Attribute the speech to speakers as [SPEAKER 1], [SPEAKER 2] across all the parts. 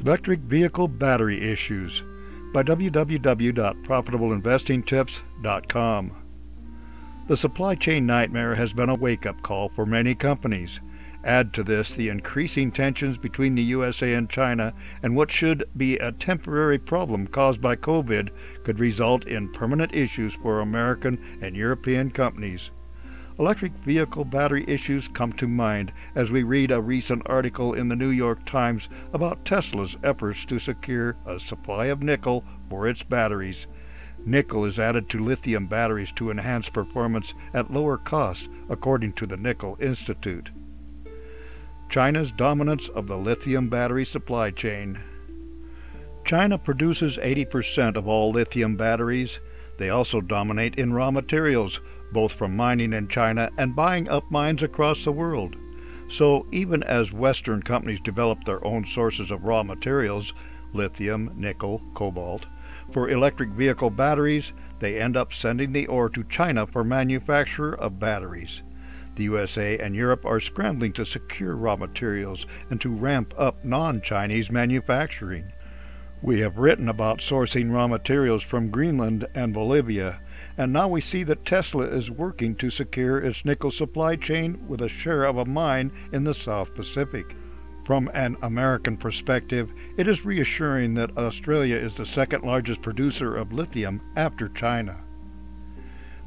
[SPEAKER 1] Electric Vehicle Battery Issues by www.profitableinvestingtips.com. The supply chain nightmare has been a wake-up call for many companies. Add to this the increasing tensions between the USA and China, and what should be a temporary problem caused by COVID could result in permanent issues for American and European companies. Electric vehicle battery issues come to mind as we read a recent article in the New York Times about Tesla's efforts to secure a supply of nickel for its batteries. Nickel is added to lithium batteries to enhance performance at lower cost, according to the Nickel Institute. China's dominance of the lithium battery supply chain. China produces 80% of all lithium batteries. They also dominate in raw materials, both from mining in China and buying up mines across the world. So even as Western companies develop their own sources of raw materials, lithium, nickel, cobalt, for electric vehicle batteries, they end up sending the ore to China for manufacture of batteries. The USA and Europe are scrambling to secure raw materials and to ramp up non-Chinese manufacturing. We have written about sourcing raw materials from Greenland and Bolivia, and now we see that Tesla is working to secure its nickel supply chain with a share of a mine in the South Pacific. From an American perspective, it is reassuring that Australia is the second largest producer of lithium after China.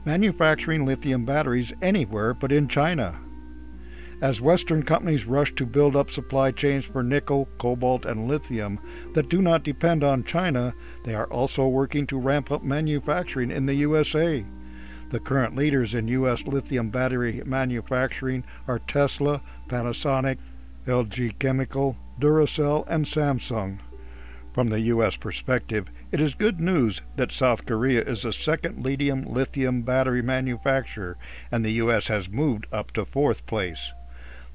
[SPEAKER 1] Manufacturing lithium batteries anywhere but in China. As Western companies rush to build up supply chains for nickel, cobalt, and lithium that do not depend on China, they are also working to ramp up manufacturing in the USA. The current leaders in U.S. lithium battery manufacturing are Tesla, Panasonic, LG Chemical, Duracell, and Samsung. From the U.S. perspective, it is good news that South Korea is the second leading lithium battery manufacturer, and the U.S. has moved up to fourth place.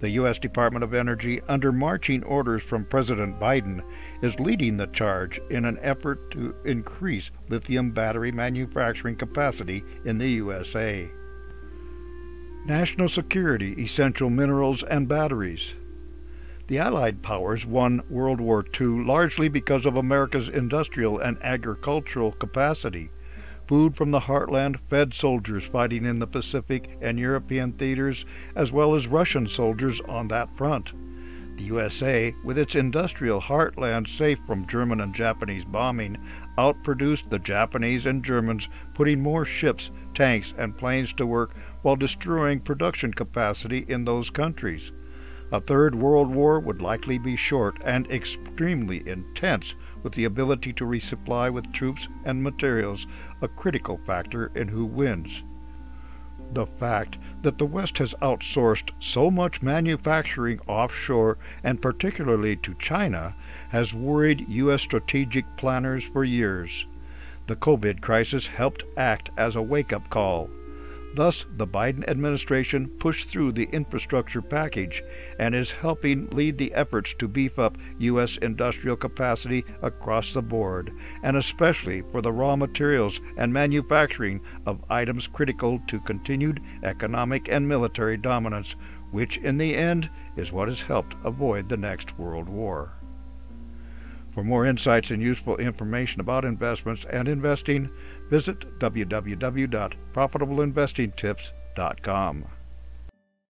[SPEAKER 1] The U.S. Department of Energy, under marching orders from President Biden, is leading the charge in an effort to increase lithium battery manufacturing capacity in the USA. National security, essential minerals, and batteries. The Allied powers won World War II largely because of America's industrial and agricultural capacity. Food from the heartland fed soldiers fighting in the Pacific and European theaters, as well as Russian soldiers on that front. The USA, with its industrial heartland safe from German and Japanese bombing, outproduced the Japanese and Germans, putting more ships, tanks, and planes to work while destroying production capacity in those countries. A third world war would likely be short and extremely intense, with the ability to resupply with troops and materials a critical factor in who wins. The fact that the West has outsourced so much manufacturing offshore, and particularly to China, has worried U.S. strategic planners for years. The COVID crisis helped act as a wake-up call. Thus, the Biden administration pushed through the infrastructure package and is helping lead the efforts to beef up U.S. industrial capacity across the board, and especially for the raw materials and manufacturing of items critical to continued economic and military dominance, which in the end is what has helped avoid the next World War. For more insights and useful information about investments and investing, visit www.profitableinvestingtips.com.